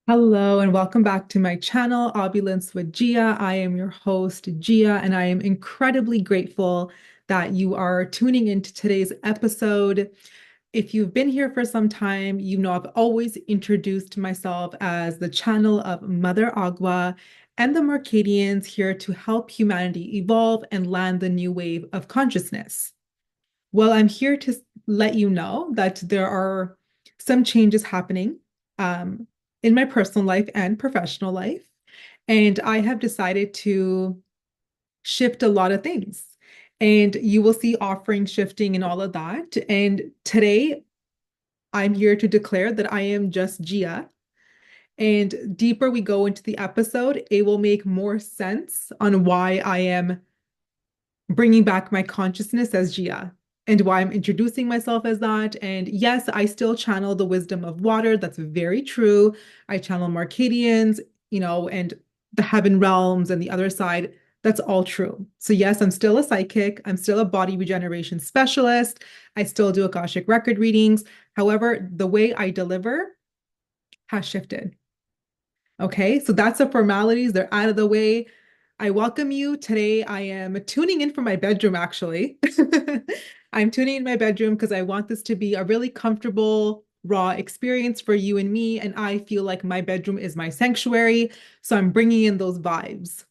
Hello and welcome back to my channel, Opulence with Gia. I am your host, Gia, and I am incredibly grateful that you are tuning into today's episode. If you've been here for some time, you know I've always introduced myself as the channel of Mother Agua and the Mercadians here to help humanity evolve and land the new wave of consciousness. Well, I'm here to let you know that there are some changes happening um, in my personal life and professional life. And I have decided to shift a lot of things. And you will see offering shifting and all of that. And today, I'm here to declare that I am just Gia. And deeper we go into the episode, it will make more sense on why I am bringing back my consciousness as Gia and why I'm introducing myself as that. And yes, I still channel the wisdom of water. That's very true. I channel Marcadians, and the heaven realms and the other side. That's all true. So, yes, I'm still a psychic. I'm still a body regeneration specialist. I still do Akashic record readings. However, the way I deliver has shifted. Okay, so that's the formalities. They're out of the way. I welcome you. Today, I am tuning in from my bedroom, actually. I'm tuning in my bedroom because I want this to be a really comfortable, raw experience for you and me. And I feel like my bedroom is my sanctuary. So I'm bringing in those vibes.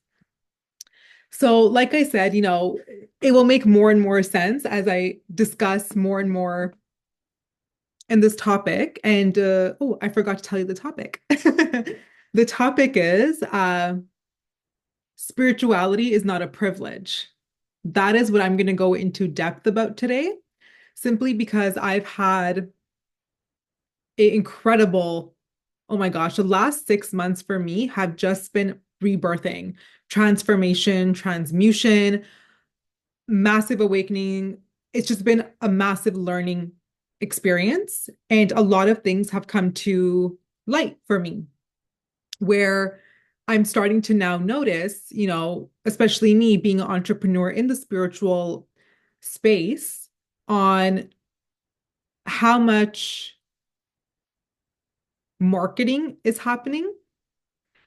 So, like I said, it will make more and more sense as I discuss more and more in this topic. And oh, I forgot to tell you the topic. The topic is spirituality is not a privilege. That is what I'm going to go into depth about today, simply because I've had an incredible, oh my gosh, the last 6 months for me have just been rebirthing, transformation, transmutation, massive awakening. It's just been a massive learning experience. And a lot of things have come to light for me where I'm starting to now notice, especially me being an entrepreneur in the spiritual space, on how much marketing is happening,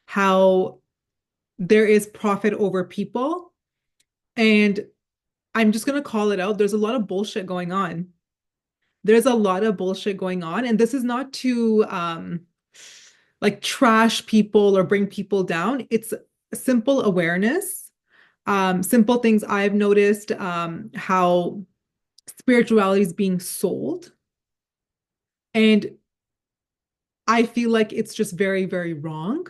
how there is profit over people. And I'm just going to call it out. There's a lot of bullshit going on. There's a lot of bullshit going on. And this is not to like trash people or bring people down. It's simple awareness, simple things I've noticed, how spirituality is being sold. And I feel like it's just very, very wrong.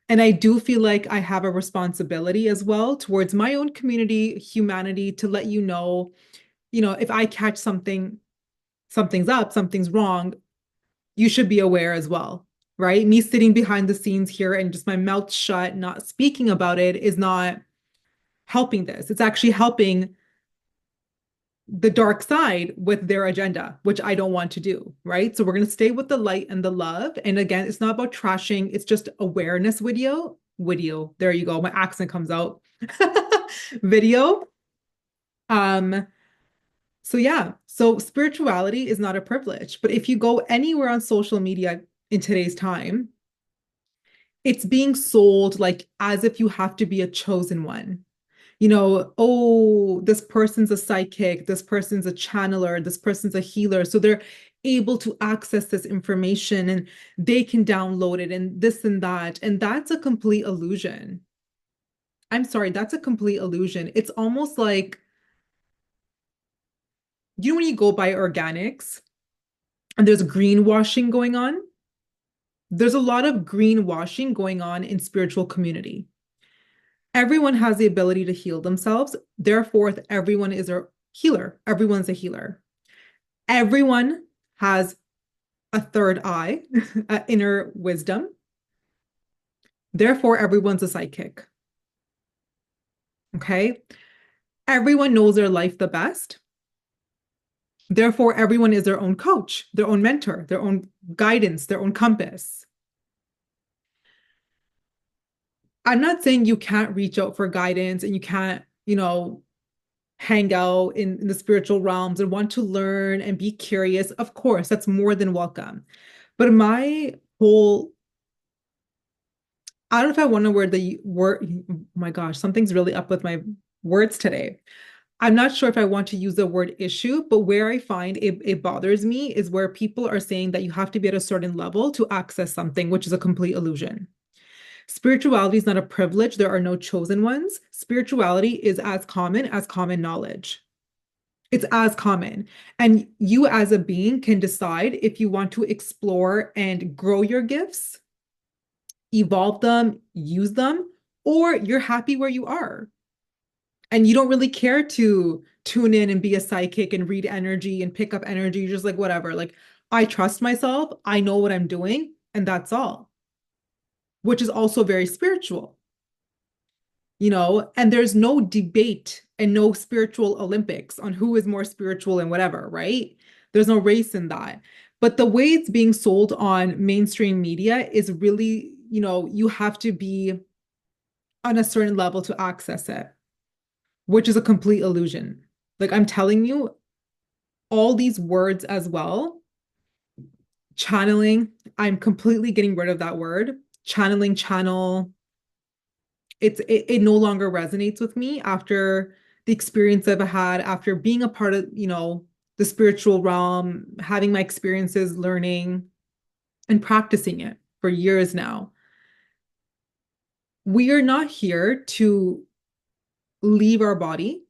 And I do feel like I have a responsibility as well towards my own community, humanity, to let if I catch something's up, something's wrong, you should be aware as well, right? Me sitting behind the scenes here and just my mouth shut, not speaking about it is not helping this. It's actually helping the dark side with their agenda, which I don't want to do, right? So we're going to stay with the light and the love. And again, it's not about trashing, it's just awareness video. There you go. My accent comes out. Video. Um, so yeah, so spirituality is not a privilege, but if you go anywhere on social media in today's time, it's being sold like as if you have to be a chosen one. Oh, this person's a psychic, this person's a channeler, this person's a healer. So they're able to access this information and they can download it and this and that. And that's a complete illusion. I'm sorry, that's a complete illusion. It's almost like, when you go buy organics and there's greenwashing going on, there's a lot of greenwashing going on in spiritual community. Everyone has the ability to heal themselves. Therefore, everyone is a healer. Everyone's a healer. Everyone has a third eye, inner wisdom. Therefore, everyone's a psychic. Okay. Everyone knows their life the best. Therefore, everyone is their own coach, their own mentor, their own guidance, their own compass. I'm not saying you can't reach out for guidance and you can't, hang out in the spiritual realms and want to learn and be curious. Of course, that's more than welcome. But my whole I don't know if I want to word the word. Oh my gosh, something's really up with my words today. I'm not sure if I want to use the word issue, but where I find it bothers me is where people are saying that you have to be at a certain level to access something, which is a complete illusion. Spirituality is not a privilege. There are no chosen ones. Spirituality is as common knowledge. It's as common. And you as a being can decide if you want to explore and grow your gifts, evolve them, use them, or you're happy where you are. And you don't really care to tune in and be a psychic and read energy and pick up energy. You're just like, whatever. Like, I trust myself. I know what I'm doing. And that's all, which is also very spiritual, and there's no debate and no spiritual Olympics on who is more spiritual and whatever, right? There's no race in that. But the way it's being sold on mainstream media is really, you have to be on a certain level to access it, which is a complete illusion. Like I'm telling you, all these words as well, channeling, I'm completely getting rid of that word. Channeling, channel, it no longer resonates with me after the experience I've had, after being a part of, the spiritual realm, having my experiences, learning and practicing it for years now. We are not here to leave our body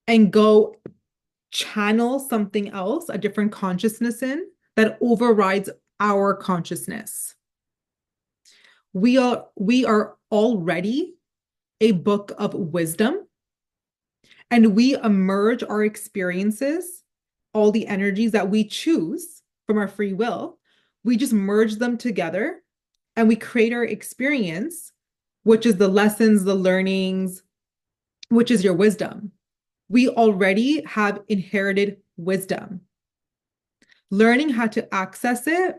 and go channel something else, a different consciousness in that overrides our consciousness. We are already a book of wisdom, and we emerge our experiences, all the energies that we choose from our free will, we just merge them together and we create our experience, which is the lessons, the learnings, which is your wisdom. We already have inherited wisdom. Learning how to access it,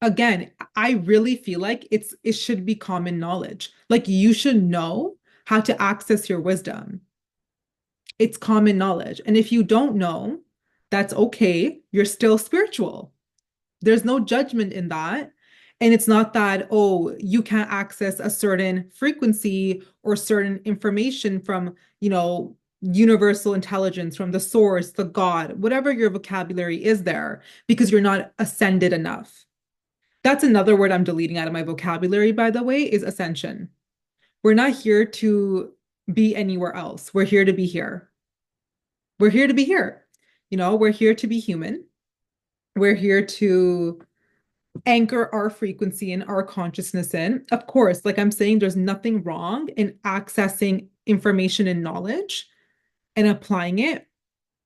again, I really feel like it should be common knowledge. Like you should know how to access your wisdom. It's common knowledge. And if you don't know, that's okay. You're still spiritual. There's no judgment in that. And it's not that, oh, you can't access a certain frequency or certain information from, universal intelligence, from the source, the God, whatever your vocabulary is there, because you're not ascended enough. That's another word I'm deleting out of my vocabulary, by the way, is ascension. We're not here to be anywhere else. We're here to be here. We're here to be here. We're here to be human. We're here to anchor our frequency and our consciousness in. Of course, like I'm saying, there's nothing wrong in accessing information and knowledge and applying it,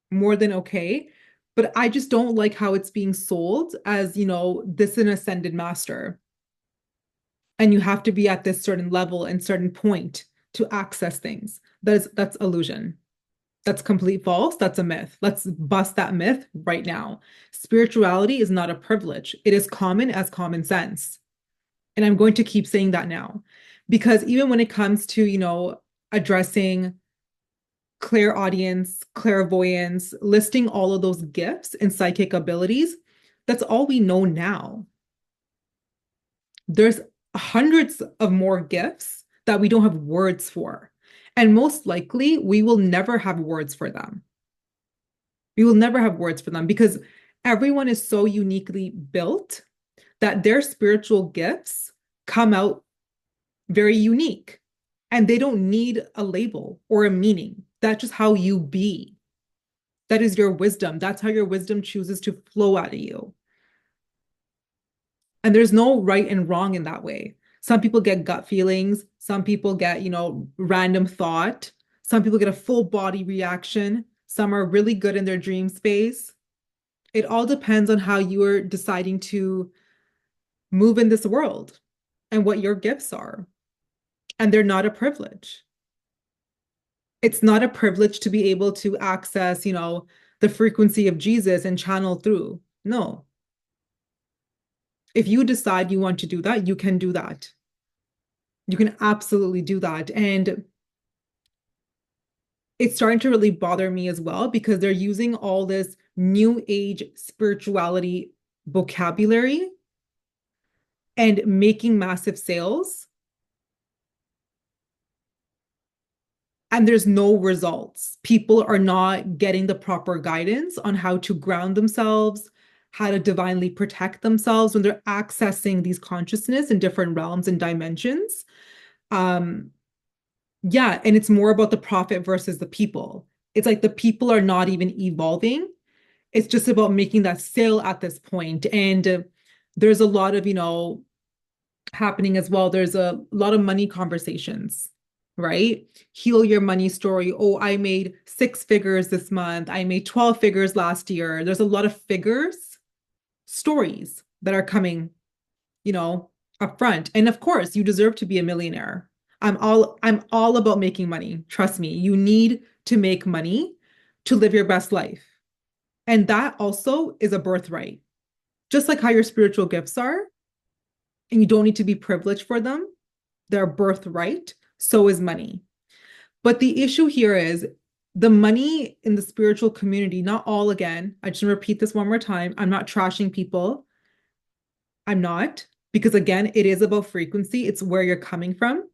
more than okay. But I just don't like how it's being sold as, this is an ascended master. And you have to be at this certain level and certain point to access things. That's illusion. That's complete false. That's a myth. Let's bust that myth right now. Spirituality is not a privilege. It is common as common sense. And I'm going to keep saying that now. Because even when it comes to, addressing clairaudience, clairvoyance, listing all of those gifts and psychic abilities, that's all we know now. There's hundreds of more gifts that we don't have words for. And most likely, we will never have words for them. We will never have words for them because everyone is so uniquely built that their spiritual gifts come out very unique and they don't need a label or a meaning. That's just how you be. That is your wisdom. That's how your wisdom chooses to flow out of you. And there's no right and wrong in that way. Some people get gut feelings. Some people get, random thought. Some people get a full body reaction. Some are really good in their dream space. It all depends on how you are deciding to move in this world and what your gifts are. And they're not a privilege. It's not a privilege to be able to access, the frequency of Jesus and channel through. No. If you decide you want to do that, you can do that. You can absolutely do that. And it's starting to really bother me as well because they're using all this new age spirituality vocabulary and making massive sales, and there's no results. People are not getting the proper guidance on how to ground themselves, how to divinely protect themselves when they're accessing these consciousness in different realms and dimensions. Um, yeah, and it's more about the profit versus the people. It's like the people are not even evolving. It's just about making that sale at this point. And there's a lot of, happening as well. There's a lot of money conversations, right? Heal your money story. Oh, I made 6 figures this month. I made 12 figures last year. There's a lot of figures stories that are coming, you know, up front. And of course, you deserve to be a millionaire. I'm all about making money. Trust me. You need to make money to live your best life. And that also is a birthright. Just like how your spiritual gifts are, and you don't need to be privileged for them, their birthright, so is money. But the issue here is the money in the spiritual community, not all again. I just repeat this one more time. I'm not trashing people. I'm not, because again, it is about frequency, it's where you're coming from.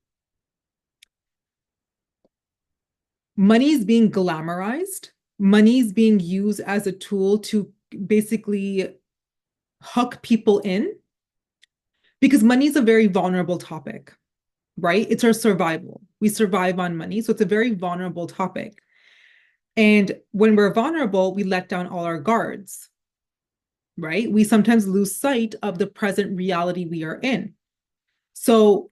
Money is being glamorized, money is being used as a tool to basically hook people in because money is a very vulnerable topic, right? It's our survival. We survive on money. So it's a very vulnerable topic. And when we're vulnerable, we let down all our guards, right? We sometimes lose sight of the present reality we are in. So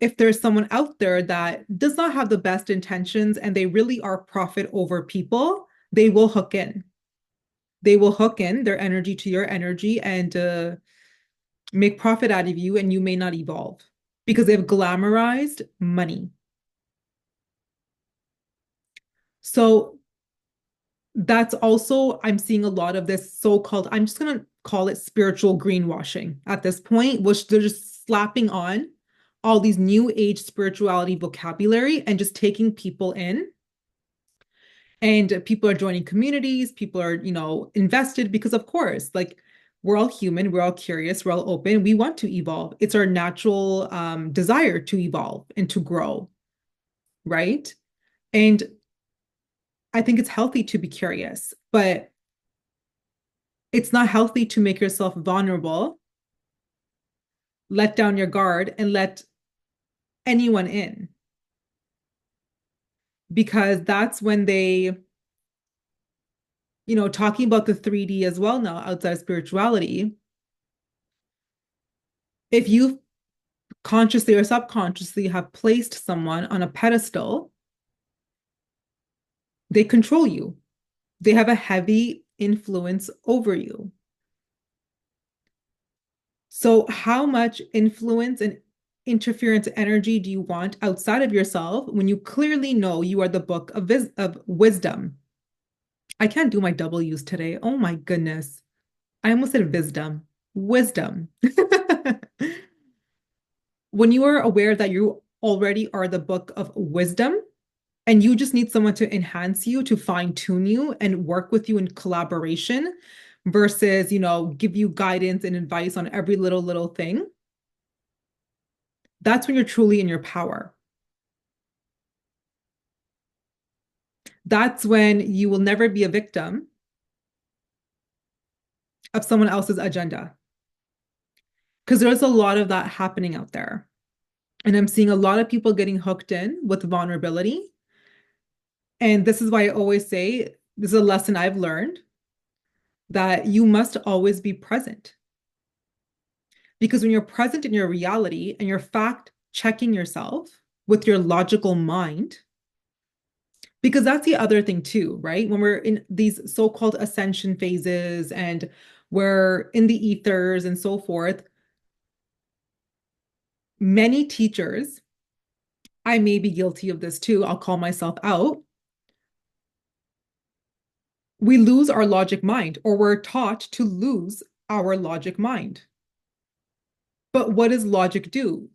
if there's someone out there that does not have the best intentions and they really are profit over people, they will hook in. They will hook in their energy to your energy and make profit out of you, and you may not evolve because they've glamorized money. So that's also, I'm seeing a lot of this so-called, I'm just going to call it spiritual greenwashing at this point, which they're just slapping on all these new age spirituality vocabulary and just taking people in. And people are joining communities, people are, invested because, of course, like we're all human, we're all curious, we're all open, we want to evolve. It's our natural desire to evolve and to grow, right? And I think it's healthy to be curious, but it's not healthy to make yourself vulnerable, let down your guard, and let anyone in because that's when they, talking about the 3D as well now outside of spirituality. If you consciously or subconsciously have placed someone on a pedestal, they control you. They have a heavy influence over you. So, how much influence and interference energy do you want outside of yourself when you clearly know you are the book of wisdom? I can't do my W's today. Oh my goodness. I almost said wisdom. Wisdom. When you are aware that you already are the book of wisdom and you just need someone to enhance you, to fine tune you and work with you in collaboration versus, give you guidance and advice on every little thing, that's when you're truly in your power. That's when you will never be a victim of someone else's agenda. Because there's a lot of that happening out there. And I'm seeing a lot of people getting hooked in with vulnerability. And this is why I always say this is a lesson I've learned that you must always be present. Because when you're present in your reality and you're fact checking yourself with your logical mind, because that's the other thing too, right? When we're in these so-called ascension phases and we're in the ethers and so forth, many teachers, I may be guilty of this too, I'll call myself out. We lose our logic mind, or we're taught to lose our logic mind. But what does logic do?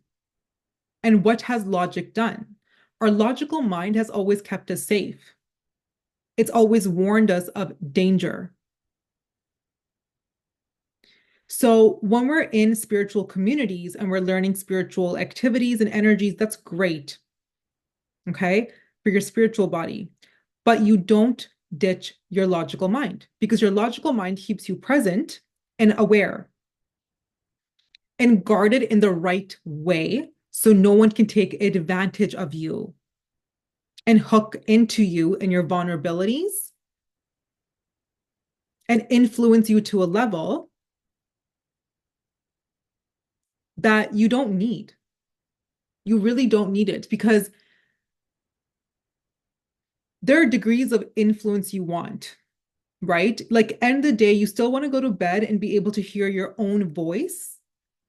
And what has logic done? Our logical mind has always kept us safe. It's always warned us of danger. So when we're in spiritual communities and we're learning spiritual activities and energies, that's great, okay, for your spiritual body. But you don't ditch your logical mind because your logical mind keeps you present and aware and guarded in the right way so no one can take advantage of you and hook into you and your vulnerabilities and influence you to a level that you don't need. You really don't need it because there are degrees of influence you want, right? Like, end of the day, you still want to go to bed and be able to hear your own voice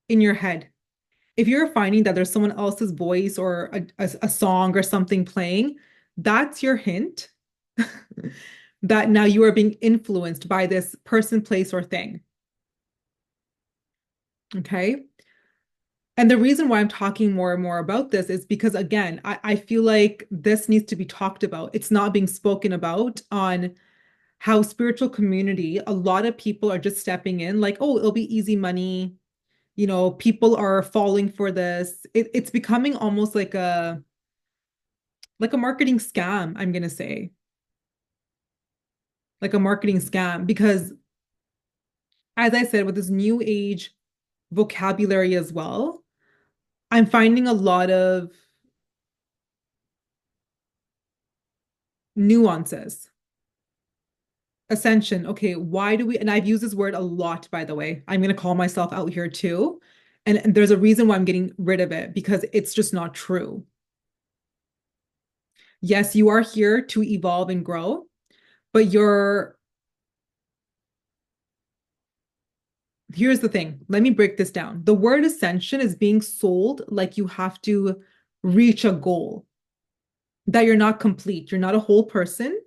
in your head. If you're finding that there's someone else's voice or a song or something playing, that's your hint that now you are being influenced by this person, place, or thing. Okay. And the reason why I'm talking more and more about this is because, again, I feel like this needs to be talked about. It's not being spoken about on how spiritual community, a lot of people are just stepping in like, oh, it'll be easy money. People are falling for this. It's becoming almost like a marketing scam, I'm gonna say, like a marketing scam, because as I said, with this new age vocabulary as well, I'm finding a lot of nuances. Ascension. Okay, why do we, and I've used this word a lot, by the way. I'm gonna call myself out here too. And there's a reason why I'm getting rid of it because it's just not true. Yes, you are here to evolve and grow, but here's the thing. Let me break this down. The word ascension is being sold like you have to reach a goal, that you're not complete. You're not a whole person.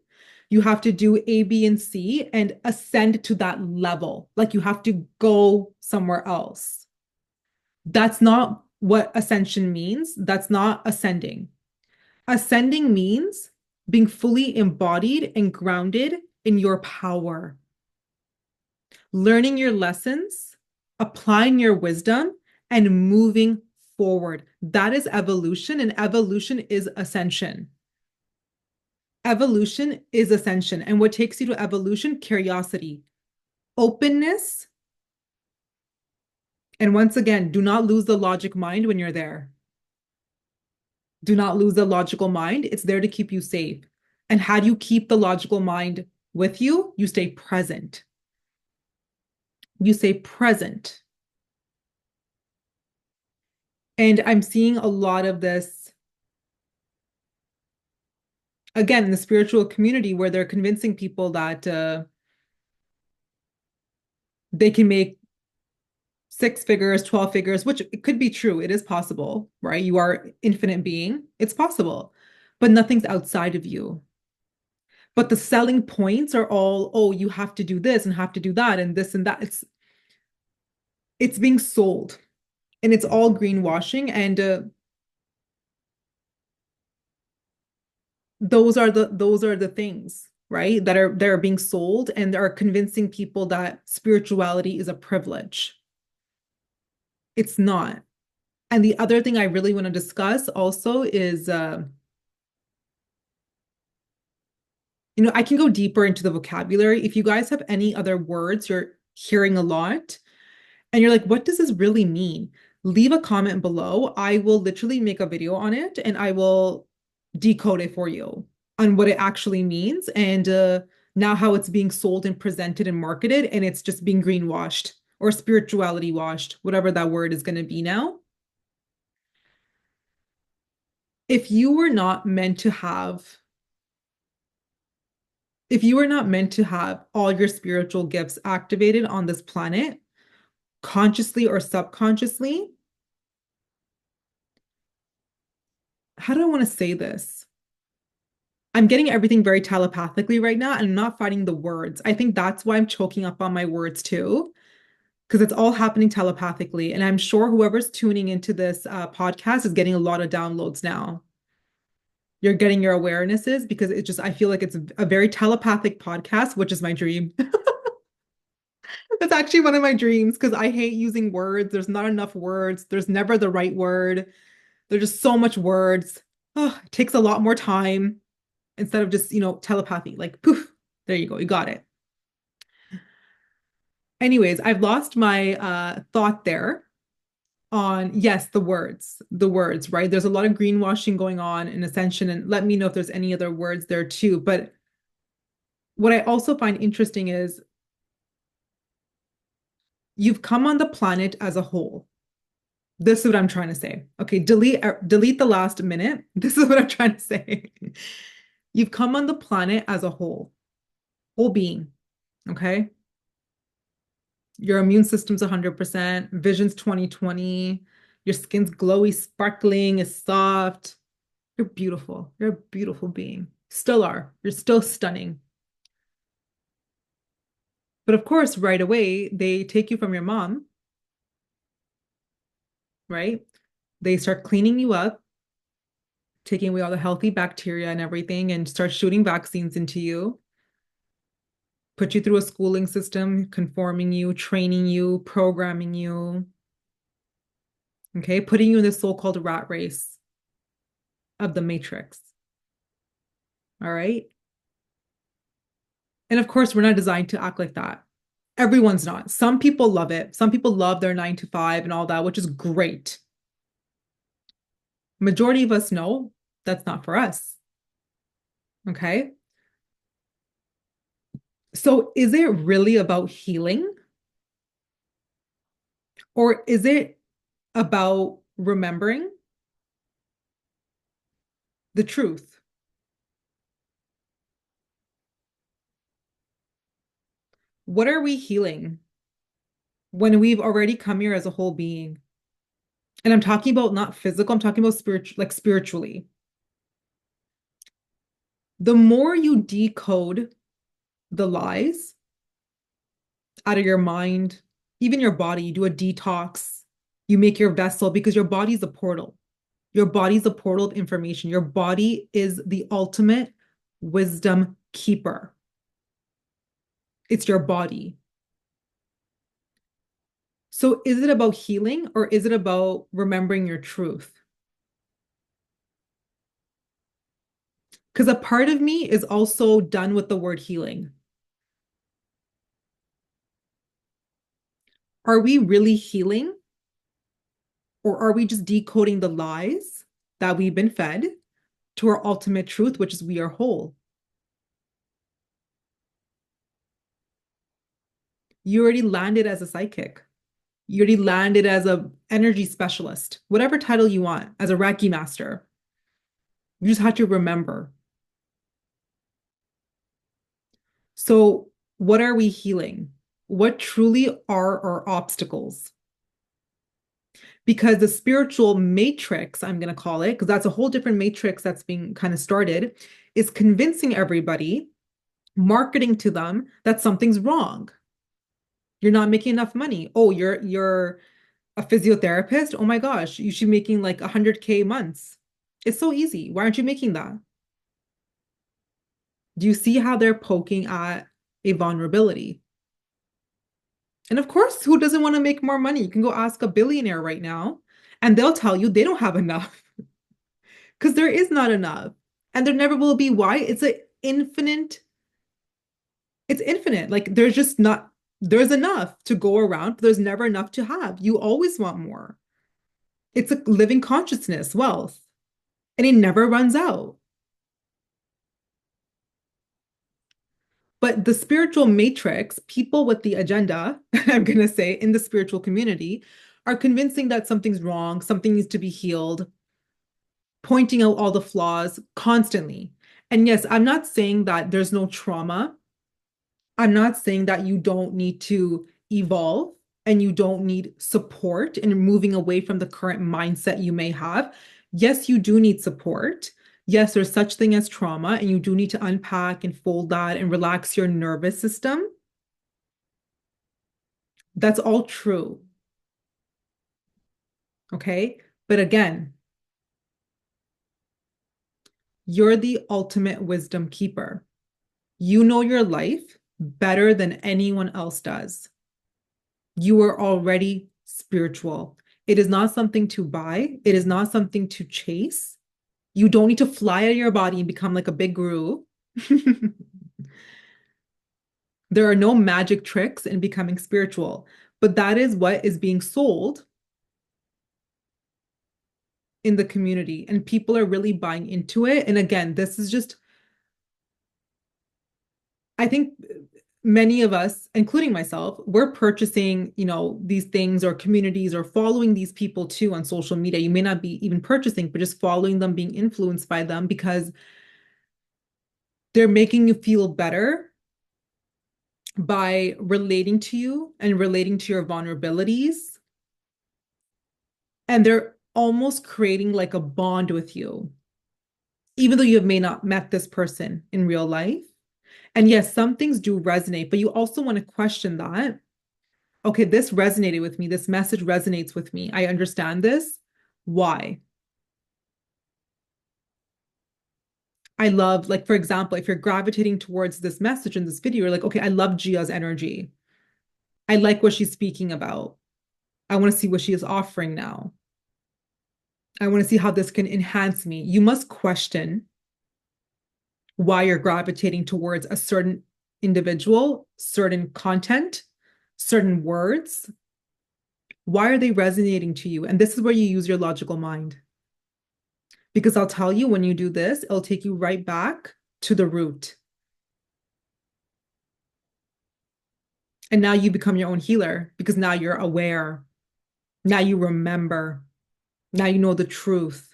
You have to do A, B, and C and ascend to that level. Like you have to go somewhere else. That's not what ascension means. That's not ascending. Ascending means being fully embodied and grounded in your power, learning your lessons, applying your wisdom, and moving forward. That is evolution, and evolution is ascension. Evolution is ascension. And what takes you to evolution? Curiosity, openness. And once again, do not lose the logic mind when you're there. Do not lose the logical mind. It's there to keep you safe. And how do you keep the logical mind with you? You stay present. You stay present. And I'm seeing a lot of this, again, in the spiritual community where they're convincing people that they can make six figures, 12 figures, which it could be true. It is possible, right? You are infinite being. It's possible, but nothing's outside of you. But the selling points are all, oh, you have to do this and have to do that and this and that. It's being sold and it's all greenwashing. And those are the things, right? That are being sold and are convincing people that spirituality is a privilege. It's not. And the other thing I really want to discuss also is I can go deeper into the vocabulary. If you guys have any other words you're hearing a lot and you're like, what does this really mean? Leave a comment below. I will literally make a video on it and I will decode it for you on what it actually means and now how it's being sold and presented and marketed and it's just being greenwashed or spirituality washed, whatever that word is going to be now. If you were not meant to have if you were not meant to have all your spiritual gifts activated on this planet, consciously or subconsciously, how do I want to say this? I'm getting everything very telepathically right now and I'm not finding the words. I think that's why I'm choking up on my words too, because it's all happening telepathically. And I'm sure whoever's tuning into this podcast is getting a lot of downloads now. You're getting your awarenesses because I feel like it's a very telepathic podcast, which is my dream. That's actually one of my dreams because I hate using words. There's not enough words. There's never the right word. There's just so much words. Oh, it takes a lot more time instead of just, telepathy. Like, poof, there you go. You got it. Anyways, I've lost my thought there on, yes, the words, right? There's a lot of greenwashing going on in Ascension, and let me know if there's any other words there too. But what I also find interesting is you've come on the planet as a whole. This is what I'm trying to say. Okay, delete the last minute. This is what I'm trying to say. You've come on the planet as a whole being. Okay. Your immune system's 100%, vision's 20/20, your skin's glowy, sparkling, is soft. You're beautiful. You're a beautiful being. Still are. You're still stunning. But of course, right away, they take you from your mom, right? They start cleaning you up, taking away all the healthy bacteria and everything, and start shooting vaccines into you, put you through a schooling system, conforming you, training you, programming you, okay, putting you in this so-called rat race of the matrix. All right. And of course, we're not designed to act like that. Everyone's not. Some people love it. Some people love their 9 to 5 and all that, which is great. Majority of us know that's not for us. Okay. So is it really about healing or is it about remembering the truth? What are we healing when we've already come here as a whole being? And I'm talking about not physical, I'm talking about spiritual, like spiritually. The more you decode the lies out of your mind, even your body, you do a detox, you make your vessel because your body's a portal. Your body's a portal of information. Your body is the ultimate wisdom keeper. It's your body. So is it about healing or is it about remembering your truth? Because a part of me is also done with the word healing. Are we really healing or are we just decoding the lies that we've been fed to our ultimate truth, which is we are whole? You already landed as a psychic. You already landed as a energy specialist, whatever title you want, as a Reiki master. You just have to remember. So, what are we healing? What truly are our obstacles? Because the spiritual matrix, I'm going to call it, because that's a whole different matrix that's being kind of started, is convincing everybody, marketing to them that something's wrong. You're not making enough money. Oh, you're a physiotherapist. Oh my gosh, you should be making like 100K months. It's so easy. Why aren't you making that? Do you see how they're poking at a vulnerability? And of course, who doesn't want to make more money? You can go ask a billionaire right now, and they'll tell you they don't have enough because there is not enough. And there never will be. Why? It's infinite. Like there's just not, there's enough to go around, but there's never enough to have. You always want more. It's a living consciousness, wealth, and it never runs out. But the spiritual matrix, people with the agenda, I'm going to say, in the spiritual community, are convincing that something's wrong, something needs to be healed, pointing out all the flaws constantly. And yes, I'm not saying that there's no trauma. I'm not saying that you don't need to evolve and you don't need support in moving away from the current mindset you may have. Yes, you do need support. Yes, there's such thing as trauma, and you do need to unpack and fold that and relax your nervous system. That's all true. Okay. But again, you're the ultimate wisdom keeper. You know your life better than anyone else does. You are already spiritual. It is not something to buy, it is not something to chase. You don't need to fly out of your body and become like a big guru. There are no magic tricks in becoming spiritual, but that is what is being sold in the community. And people are really buying into it. And again, this is just, I think many of us, including myself, we're purchasing, these things or communities or following these people too on social media. You may not be even purchasing, but just following them, being influenced by them because they're making you feel better by relating to you and relating to your vulnerabilities. And they're almost creating like a bond with you, even though you may not met this person in real life. And yes, some things do resonate, but you also want to question that. Okay, this resonated with me. This message resonates with me. I understand this. Why? I love, like, for example, if you're gravitating towards this message in this video, you're like, okay, I love Gia's energy. I like what she's speaking about. I want to see what she is offering now. I want to see how this can enhance me. You must question why you're gravitating towards a certain individual, certain content, certain words. Why are they resonating to you? And this is where you use your logical mind. Because I'll tell you, when you do this, it'll take you right back to the root. And now you become your own healer because now you're aware. Now you remember. Now you know the truth.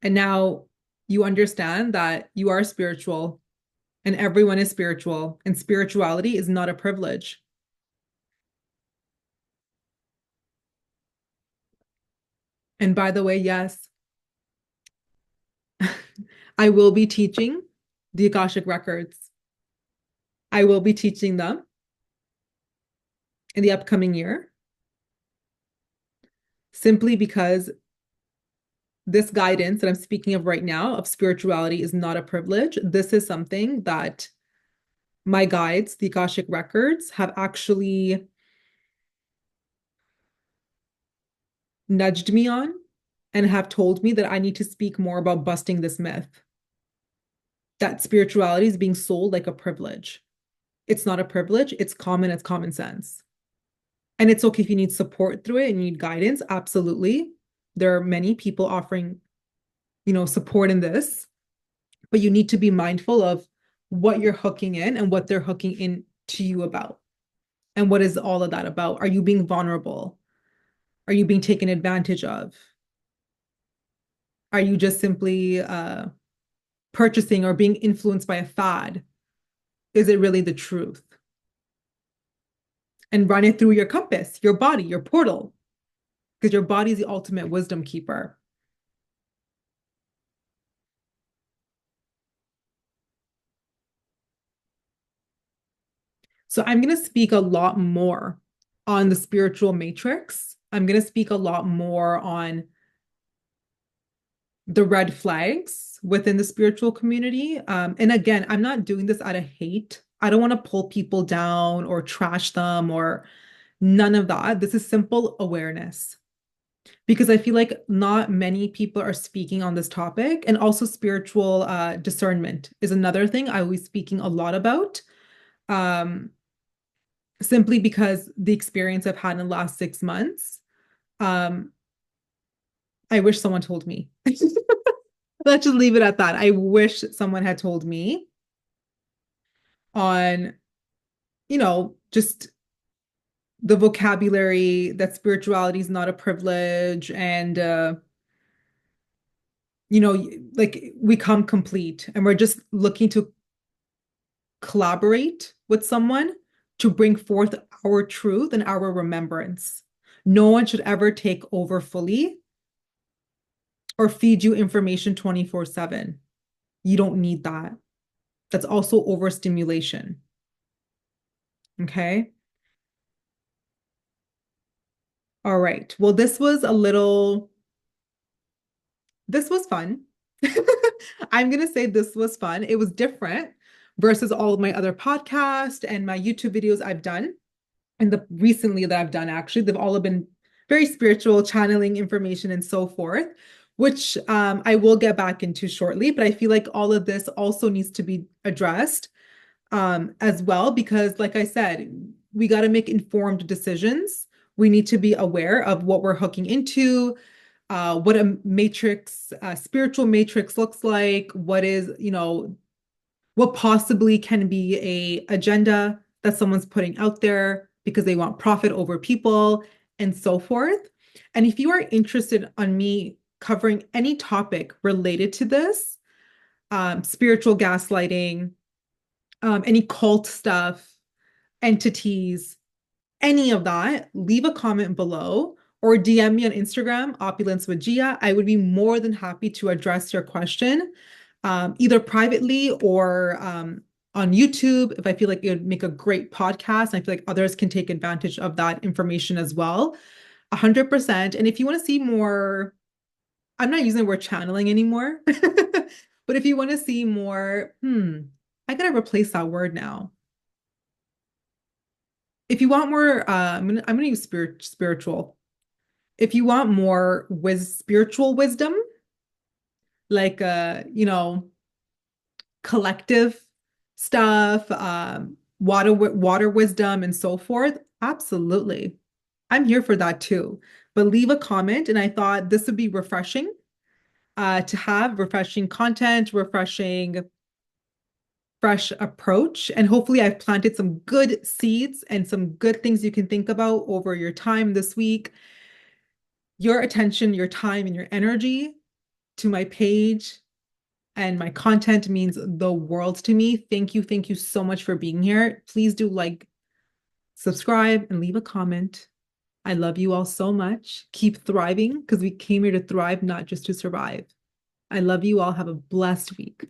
And now you understand that you are spiritual and everyone is spiritual, and spirituality is not a privilege. And by the way, yes, I will be teaching the Akashic Records. I will be teaching them in the upcoming year simply because this guidance that I'm speaking of right now of spirituality is not a privilege. This is something that my guides, the Akashic Records, have actually nudged me on and have told me that I need to speak more about busting this myth that spirituality is being sold like a privilege. It's not a privilege, it's common sense. And it's okay if you need support through it and you need guidance. Absolutely. There are many people offering, support in this, but you need to be mindful of what you're hooking in and what they're hooking in to you about. And what is all of that about? Are you being vulnerable? Are you being taken advantage of? Are you just simply purchasing or being influenced by a fad? Is it really the truth? And run it through your compass, your body, your portal, because your body is the ultimate wisdom keeper. So I'm going to speak a lot more on the spiritual matrix. I'm going to speak a lot more on the red flags within the spiritual community. And again, I'm not doing this out of hate. I don't want to pull people down or trash them or none of that. This is simple awareness because I feel like not many people are speaking on this topic. And also, spiritual discernment is another thing I was speaking a lot about. Um, Simply because the experience I've had in the last 6 months, um, I wish someone told me. Let's just leave it at that. I wish someone had told me on, just the vocabulary that spirituality is not a privilege and, like we come complete and we're just looking to collaborate with someone to bring forth our truth and our remembrance. No one should ever take over fully or feed you information 24/7. You don't need that. That's also overstimulation. Okay. All right. Well, this was fun. I'm gonna say this was fun. It was different versus all of my other podcasts and my YouTube videos I've done. And the recently that I've done, actually, they've all been very spiritual, channeling information and so forth, which I will get back into shortly. But I feel like all of this also needs to be addressed as well, because, like I said, we got to make informed decisions. We need to be aware of what we're hooking into, what a matrix, spiritual matrix looks like, what is, what possibly can be a agenda that someone's putting out there because they want profit over people and so forth. And if you are interested on me covering any topic related to this, spiritual gaslighting, any cult stuff, entities, any of that, leave a comment below or DM me on Instagram, Opulence with Gia. I would be more than happy to address your question, either privately or on YouTube if I feel like it would make a great podcast. And I feel like others can take advantage of that information as well. 100%. And if you want to see more, I'm not using the word channeling anymore, but if you want to see more, I gotta replace that word now. If you want more, I'm gonna use spiritual. If you want more spiritual wisdom, like collective stuff, water wisdom and so forth, absolutely. I'm here for that too. But leave a comment, and I thought this would be refreshing to have refreshing content, refreshing fresh approach. And hopefully, I've planted some good seeds and some good things you can think about over your time this week. Your attention, your time, and your energy to my page and my content means the world to me. Thank you so much for being here. Please do like, subscribe, and leave a comment. I love you all so much. Keep thriving because we came here to thrive, not just to survive. I love you all. Have a blessed week.